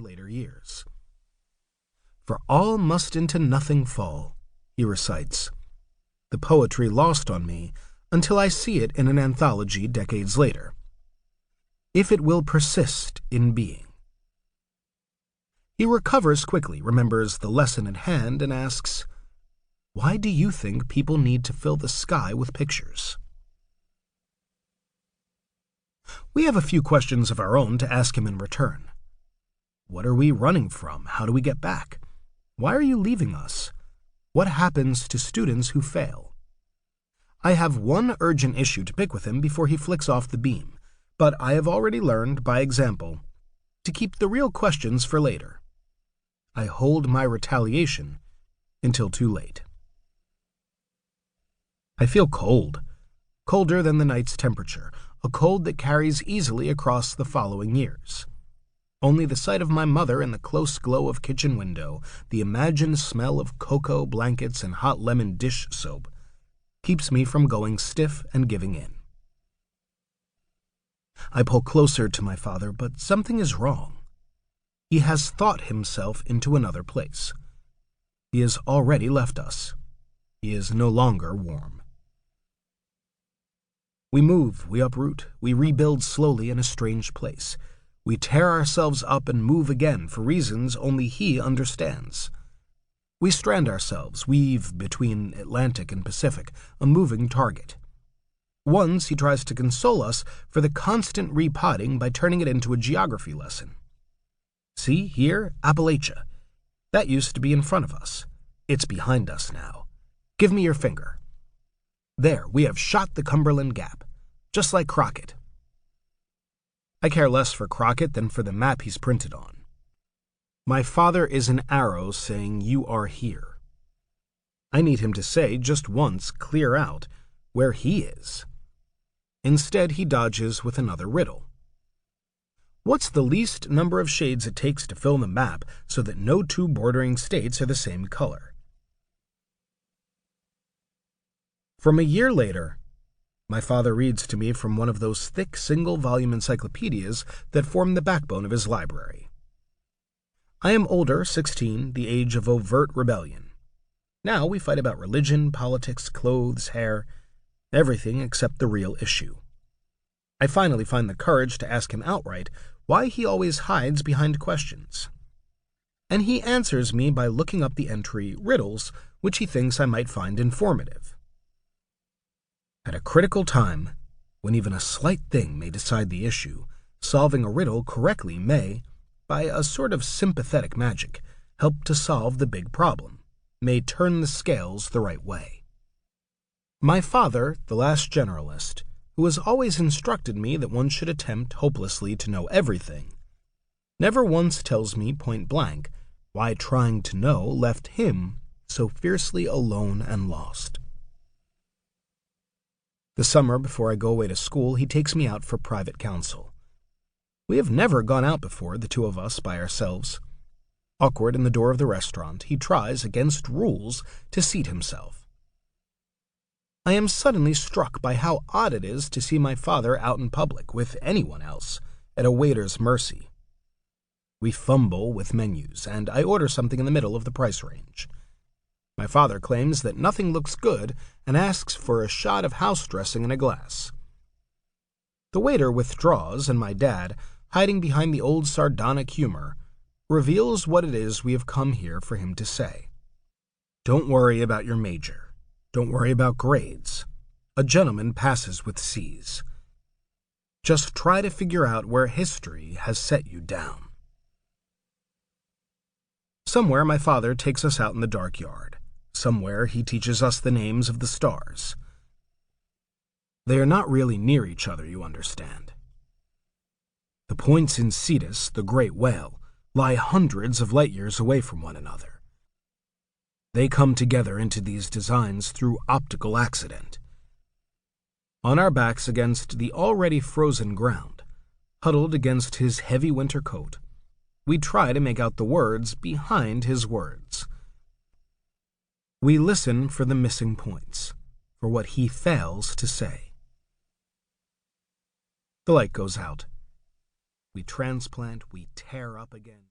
later years. "For all must into nothing fall," he recites, the poetry lost on me until I see it in an anthology decades later. "If it will persist in being." He recovers quickly, remembers the lesson at hand, and asks, "Why do you think people need to fill the sky with pictures?" We have a few questions of our own to ask him in return. What are we running from? How do we get back? Why are you leaving us? What happens to students who fail? I have one urgent issue to pick with him before he flicks off the beam, but I have already learned, by example, to keep the real questions for later. I hold my retaliation until too late. I feel cold, colder than the night's temperature, a cold that carries easily across the following years. Only the sight of my mother in the close glow of kitchen window, the imagined smell of cocoa blankets and hot lemon dish soap, keeps me from going stiff and giving in. I pull closer to my father, but something is wrong. He has thought himself into another place. He has already left us. He is no longer warm. We move, we uproot, we rebuild slowly in a strange place. We tear ourselves up and move again for reasons only he understands. We strand ourselves, weave between Atlantic and Pacific, a moving target. Once he tries to console us for the constant repotting by turning it into a geography lesson. "See, here, Appalachia. That used to be in front of us. It's behind us now. Give me your finger. There, we have shot the Cumberland Gap, just like Crockett." I care less for Crockett than for the map he's printed on. My father is an arrow saying, "You are here." I need him to say, just once, clear out, where he is. Instead, he dodges with another riddle. What's the least number of shades it takes to fill the map so that no two bordering states are the same color? From a year later, my father reads to me from one of those thick single-volume encyclopedias that form the backbone of his library. I am older, 16, the age of overt rebellion. Now we fight about religion, politics, clothes, hair, everything except the real issue. I finally find the courage to ask him outright why he always hides behind questions. And he answers me by looking up the entry riddles, which he thinks I might find informative. At a critical time, when even a slight thing may decide the issue, solving a riddle correctly may, by a sort of sympathetic magic, help to solve the big problem, may turn the scales the right way. My father, the last generalist, who has always instructed me that one should attempt hopelessly to know everything, never once tells me point blank why trying to know left him so fiercely alone and lost. The summer before I go away to school, he takes me out for private counsel. We have never gone out before, the two of us by ourselves. Awkward in the door of the restaurant, he tries, against rules, to seat himself. I am suddenly struck by how odd it is to see my father out in public with anyone else, at a waiter's mercy. We fumble with menus, and I order something in the middle of the price range. My father claims that nothing looks good and asks for a shot of house dressing in a glass. The waiter withdraws, and my dad, hiding behind the old sardonic humor, reveals what it is we have come here for him to say. "Don't worry about your major. Don't worry about grades. A gentleman passes with C's. Just try to figure out where history has set you down." Somewhere my father takes us out in the dark yard. Somewhere he teaches us the names of the stars. They are not really near each other, you understand. The points in Cetus, the great whale, lie hundreds of light years away from one another. They come together into these designs through optical accident. On our backs against the already frozen ground, huddled against his heavy winter coat, we try to make out the words behind his words. We listen for the missing points, for what he fails to say. The light goes out. We transplant, we tear up again.